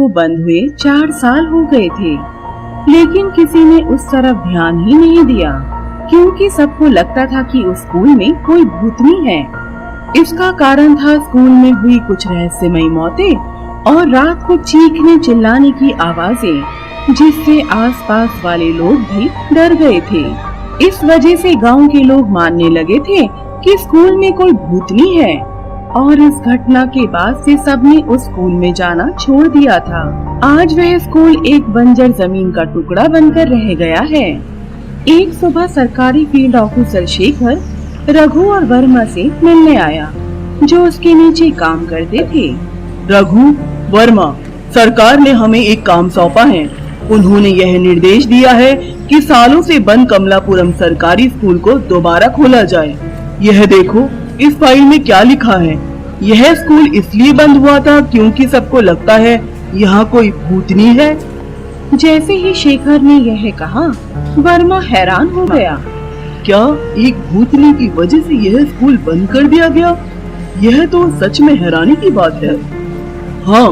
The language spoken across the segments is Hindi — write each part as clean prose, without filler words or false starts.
को बंद हुए 4 साल हो गए थे, लेकिन किसी ने उस तरफ ध्यान ही नहीं दिया, क्योंकि सबको लगता था कि उस स्कूल में कोई भूतनी है। इसका कारण था स्कूल में हुई कुछ रहस्यमयी मौतें और रात को चीखने चिल्लाने की आवाजें, जिससे आसपास वाले लोग भी डर गए थे। इस वजह से गांव के लोग मानने लगे थे कि स्कूल में कोई भूतनी है, और इस घटना के बाद से सबने उस स्कूल में जाना छोड़ दिया था। आज वह स्कूल एक बंजर जमीन का टुकड़ा बनकर रह गया है। एक सुबह सरकारी फील्ड ऑफिसर शेखर रघु और वर्मा से मिलने आया, जो उसके नीचे काम करते थे। रघु, वर्मा, सरकार ने हमें एक काम सौंपा है। उन्होंने यह निर्देश दिया है कि सालों से बंद कमलापुरम सरकारी स्कूल को दोबारा खोला जाए। यह देखो, इस फाइल में क्या लिखा है। यह स्कूल इसलिए बंद हुआ था क्योंकि सबको लगता है यहाँ कोई भूतनी है। जैसे ही शेखर ने यह कहा, वर्मा हैरान हो गया। क्या एक भूतनी की वजह से यह स्कूल बंद कर दिया गया? यह तो सच में हैरानी की बात है। हाँ,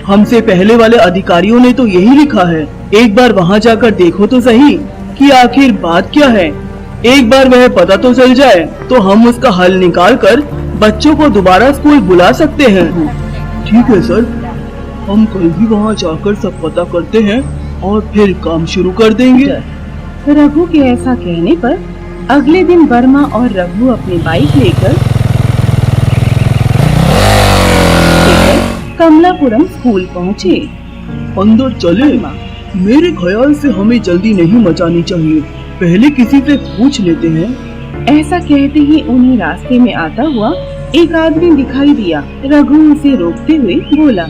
हमसे पहले वाले अधिकारियों ने तो यही लिखा है। एक बार वहाँ जाकर देखो तो सही कि आखिर बात क्या है। एक बार वह पता तो चल जाए तो हम उसका हल निकाल कर बच्चों को दोबारा स्कूल बुला सकते हैं। ठीक है सर, हम कल ही वहाँ जाकर सब पता करते हैं और फिर काम शुरू कर देंगे। रघु के ऐसा कहने पर अगले दिन वर्मा और रघु अपनी बाइक लेकर कमलापुरम स्कूल पहुँचे। अंदर चले? मेरे ख्याल से हमें जल्दी नहीं मचानी चाहिए, पहले किसी से पूछ लेते हैं। ऐसा कहते ही उन्हें रास्ते में आता हुआ एक आदमी दिखाई दिया। रघु उसे रोकते हुए बोला,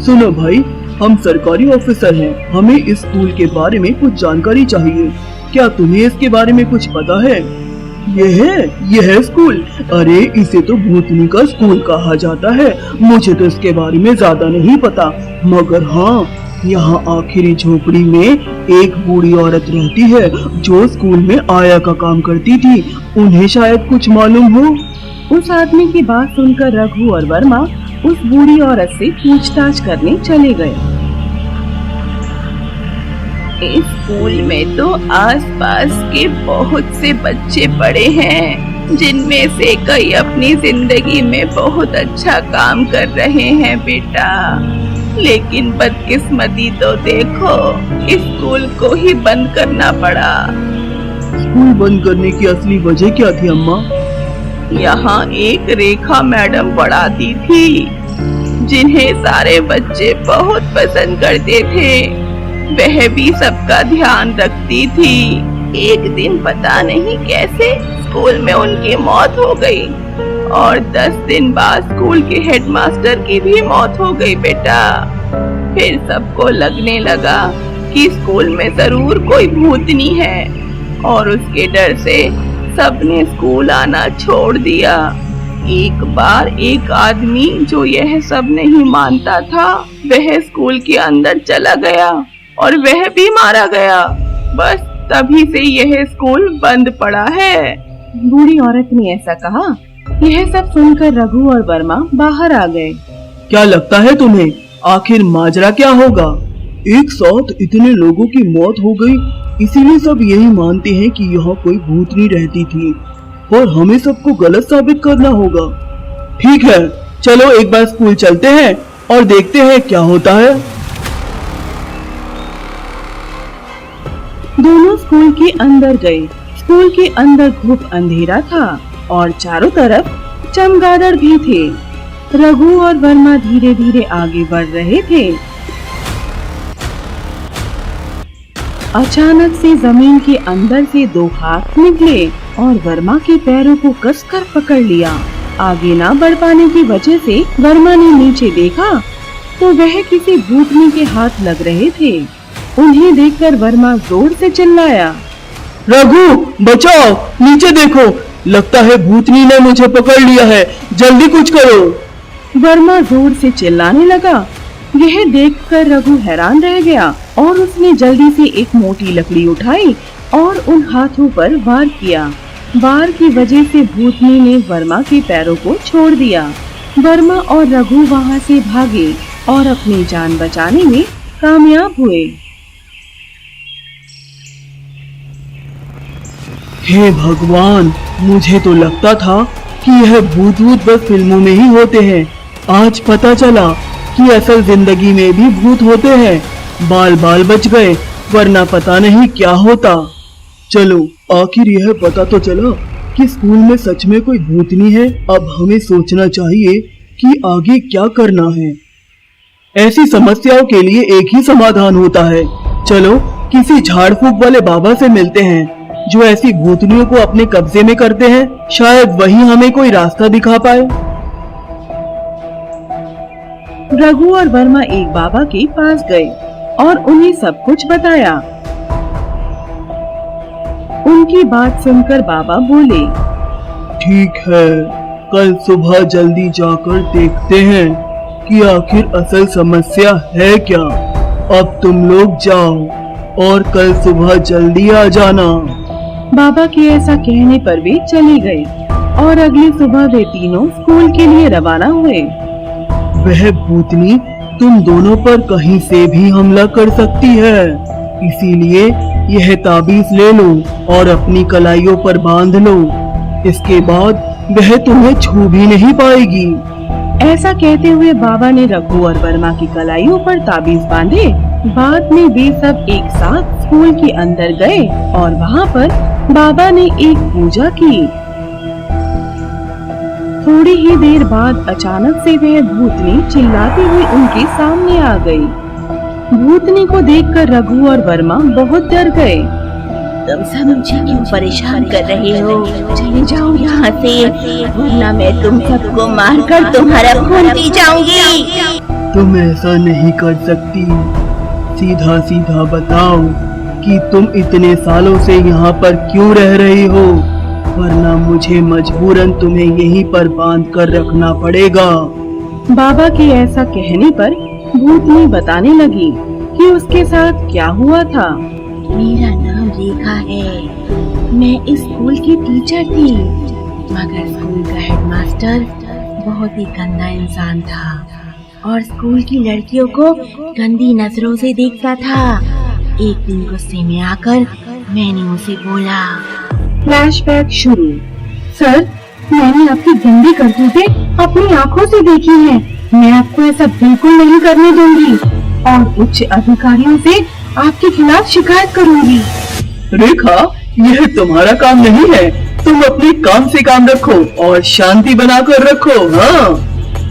सुनो भाई, हम सरकारी ऑफिसर हैं, हमें इस स्कूल के बारे में कुछ जानकारी चाहिए। क्या तुम्हें इसके बारे में कुछ पता है? यह स्कूल? अरे इसे तो भूतनी का स्कूल कहा जाता है। मुझे तो इसके बारे में ज्यादा नहीं पता, मगर हाँ, यहाँ आखिरी झोपड़ी में एक बूढ़ी औरत रहती है जो स्कूल में आया का काम करती थी। उन्हें शायद कुछ मालूम हो। उस आदमी की बात सुनकर रघु और वर्मा उस बूढ़ी औरत से पूछताछ करने चले गए। इस स्कूल में तो आसपास के बहुत से बच्चे पढ़े हैं, जिनमें से कई अपनी जिंदगी में बहुत अच्छा काम कर रहे हैं बेटा। लेकिन बदकिस्मती तो देखो, इस स्कूल को ही बंद करना पड़ा। स्कूल बंद करने की असली वजह क्या थी अम्मा? यहाँ एक रेखा मैडम पढ़ाती थी, जिन्हें सारे बच्चे बहुत पसंद करते थे। वह भी सबका ध्यान रखती थी। एक दिन पता नहीं कैसे स्कूल में उनकी मौत हो गई, और 10 दिन बाद स्कूल के हेडमास्टर की भी मौत हो गई बेटा। फिर सबको लगने लगा कि स्कूल में जरूर कोई भूतनी है, और उसके डर से सबने स्कूल आना छोड़ दिया। एक बार एक आदमी जो यह सब नहीं मानता था, वह स्कूल के अंदर चला गया और वह भी मारा गया। बस तभी से यह स्कूल बंद पड़ा है। बूढ़ी औरत ने ऐसा कहा। यह सब सुनकर रघु और वर्मा बाहर आ गए। क्या लगता है तुम्हें, आखिर माजरा क्या होगा? एक साथ इतने लोगों की मौत हो गई, इसीलिए सब यही मानते हैं कि यहाँ कोई भूतनी रहती थी, और हमें सबको गलत साबित करना होगा। ठीक है, चलो एक बार स्कूल चलते हैं और देखते हैं क्या होता है। दोनों स्कूल के अंदर गए। स्कूल के अंदर खूब अंधेरा था और चारों तरफ चमगादड़ भी थे। रघु और वर्मा धीरे धीरे आगे बढ़ रहे थे। अचानक से जमीन के अंदर से 2 हाथ निकले और वर्मा के पैरों को कसकर पकड़ लिया। आगे ना बढ़ पाने की वजह से वर्मा ने नीचे देखा तो वह किसी भूतनी के हाथ लग रहे थे। उन्हें देखकर वर्मा जोर से चिल्लाया, रघु बचाओ, नीचे देखो, लगता है भूतनी ने मुझे पकड़ लिया है, जल्दी कुछ करो। वर्मा जोर से चिल्लाने लगा। यह देखकर रघु हैरान रह गया और उसने जल्दी से एक मोटी लकड़ी उठाई और उन हाथों पर वार किया। वार की वजह से भूतनी ने वर्मा के पैरों को छोड़ दिया। वर्मा और रघु वहाँ से भागे और अपनी जान बचाने में कामयाब हुए। हे भगवान, मुझे तो लगता था कि यह भूत बस फिल्मों में ही होते हैं। आज पता चला कि असल जिंदगी में भी भूत होते हैं। बाल बच गए, वरना पता नहीं क्या होता। चलो, आखिर यह पता तो चला कि स्कूल में सच में कोई भूतनी है। अब हमें सोचना चाहिए कि आगे क्या करना है। ऐसी समस्याओं के लिए एक ही समाधान होता है। चलो किसी झाड़ फूक वाले बाबा से मिलते हैं जो ऐसी भूतनियों को अपने कब्जे में करते हैं। शायद वही हमें कोई रास्ता दिखा पाए। रघु और वर्मा एक बाबा के पास गए और उन्हें सब कुछ बताया। उनकी बात सुनकर बाबा बोले, ठीक है, कल सुबह जल्दी जाकर देखते हैं कि आखिर असल समस्या है क्या। अब तुम लोग जाओ और कल सुबह जल्दी आ जाना। बाबा के ऐसा कहने पर वे चले गए और अगली सुबह वे तीनों स्कूल के लिए रवाना हुए। वह भूतनी तुम दोनों पर कहीं से भी हमला कर सकती है, इसीलिए यह ताबीज ले लो और अपनी कलाइयों पर बांध लो। इसके बाद वह तुम्हें छू भी नहीं पाएगी। ऐसा कहते हुए बाबा ने रघु और वर्मा की कलाइयों पर ताबीज बांधे। बाद में वे सब एक साथ स्कूल के अंदर गए और वहाँ पर बाबा ने एक पूजा की। थोड़ी ही देर बाद अचानक से वह भूतनी चिल्लाती हुई उनके सामने आ गई। भूतनी को देखकर रघु और वर्मा बहुत डर गए। तुम सब मुझे क्यों परेशान कर रहे हो? चले जाओ यहाँ से, वरना मैं तुम सबको मारकर तुम्हारा खून पी जाऊंगी। तुम ऐसा नहीं कर सकती। सीधा सीधा बताओ कि तुम इतने सालों से यहाँ पर क्यों रह रही हो, वरना मुझे मजबूरन तुम्हें यहीं पर बांध कर रखना पड़ेगा। बाबा के ऐसा कहने पर भूतनी बताने लगी कि उसके साथ क्या हुआ था। मेरा नाम रेखा है, मैं इस स्कूल की टीचर थी, मगर स्कूल का हेडमास्टर बहुत ही गंदा इंसान था और स्कूल की लड़कियों को गंदी नजरों से देखता था। एक दिन गुस्से में आकर मैंने उसे बोला। फ्लैशबैक शुरू। सर, मैंने आपकी गंदी करतूतें अपनी आंखों से देखी हैं। मैं आपको ऐसा बिल्कुल नहीं करने दूंगी और उच्च अधिकारियों से आपके खिलाफ शिकायत करूंगी। रेखा, यह तुम्हारा काम नहीं है। तुम अपने काम से काम रखो और शांति बनाकर रखो। हाँ,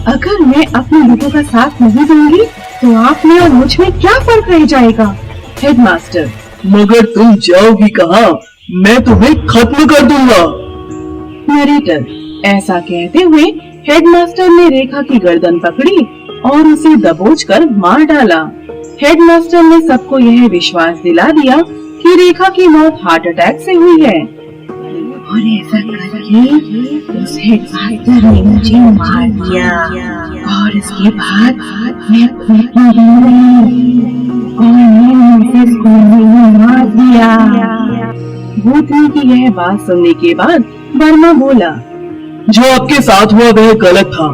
अगर मैं अपने लोगों का साथ नहीं दूंगी तो आप में और मुझ में क्या फर्क रह जाएगा? हेडमास्टर, मगर तुम जाओगी कहाँ? मैं तुम्हें खत्म कर दूंगा। नरेटर, ऐसा कहते हुए हेडमास्टर ने रेखा की गर्दन पकड़ी और उसे दबोचकर मार डाला। हेडमास्टर ने सबको यह विश्वास दिला दिया कि रेखा की मौत हार्ट अटैक से हुई है और ऐसा करके उस हेडमास्टर ने मुझे मार दिया और उसके बाद मैं और मैंने उसे स्कूल में मार दिया। भूतनी की यह बात सुनने के बाद वर्मा बोला, जो आपके साथ हुआ वह गलत था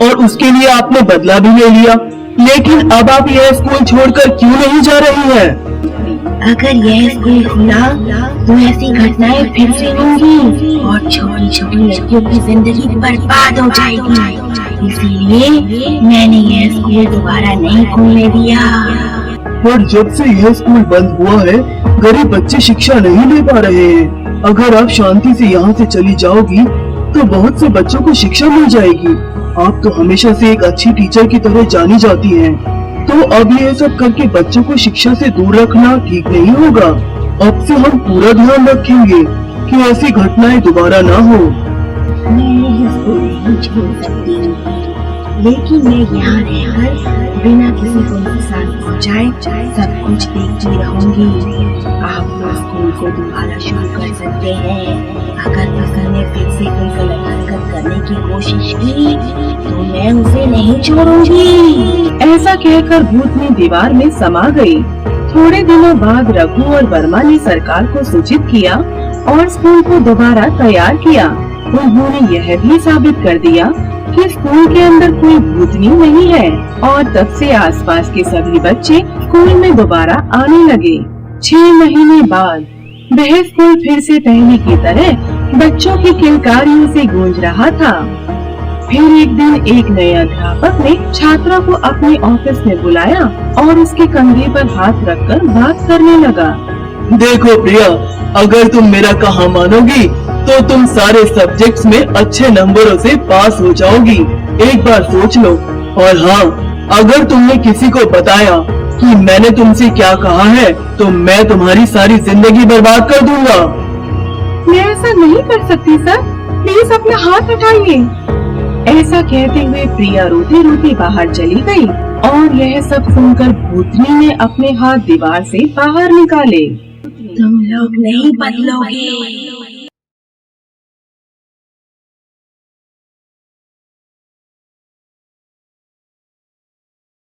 और उसके लिए आपने बदला भी ले लिया, लेकिन अब आप यह स्कूल छोड़कर क्यों नहीं जा रही हैं? अगर यह स्कूल खुला तो ऐसी घटनाएं फिर से होंगी और छोटी छोटी लड़कियों की जिंदगी बर्बाद हो जाएगी। इसीलिए मैंने यह स्कूल दोबारा नहीं खुलने दिया। और जब से यह स्कूल बंद हुआ है, गरीब बच्चे शिक्षा नहीं ले पा रहे हैं। अगर आप शांति से यहाँ से चली जाओगी तो बहुत से बच्चों को शिक्षा मिल जाएगी। आप तो हमेशा से एक अच्छी टीचर की तरह जानी जाती हैं। तो अब यह सब करके बच्चों को शिक्षा से दूर रखना ठीक नहीं होगा। अब से हम पूरा ध्यान रखेंगे कि ऐसी घटनाएं दोबारा ना हो। मैं यह स्कूल नहीं छोड़ सकती, लेकिन मैं यहाँ रहकर बिना किसी को नुकसान पहुँचाए सब कुछ देखती रहूंगी। आप लोग स्कूल को दोबारा शुरू कर सकते हैं। अगर किसी ने फिर से कोई गलत हरकत करने की कोशिश की तो मैं उसे नहीं छोड़ूंगी। ऐसा कहकर भूतनी दीवार में समा गई। थोड़े दिनों बाद रघु और वर्मा ने सरकार को सूचित किया और स्कूल को दोबारा तैयार किया। उन्होंने यह भी साबित कर दिया कि स्कूल के अंदर कोई भूतनी नहीं है। और तब से आसपास के सभी बच्चे स्कूल में दोबारा आने लगे। 6 महीने बाद वह स्कूल फिर से पहले की तरह बच्चों की किलकारियों से गूंज रहा था। फिर एक दिन एक नए अध्यापक ने छात्रा को अपने ऑफिस में बुलाया और उसके कंधे पर हाथ रखकर बात करने लगा। देखो प्रिया, अगर तुम मेरा कहा मानोगी तो तुम सारे सब्जेक्ट्स में अच्छे नंबरों से पास हो जाओगी। एक बार सोच लो। और हाँ, अगर तुमने किसी को बताया कि मैंने तुमसे क्या कहा है तो मैं तुम्हारी सारी जिंदगी बर्बाद कर दूंगा। मैं ऐसा नहीं कर सकती सर, प्लीज अपना हाथ हटाइए। ऐसा कहते हुए प्रिया रोती रोती बाहर चली गई और यह सब सुनकर भूतनी ने अपने हाथ दीवार से बाहर निकाले। तुम लोग नहीं बदलोगे।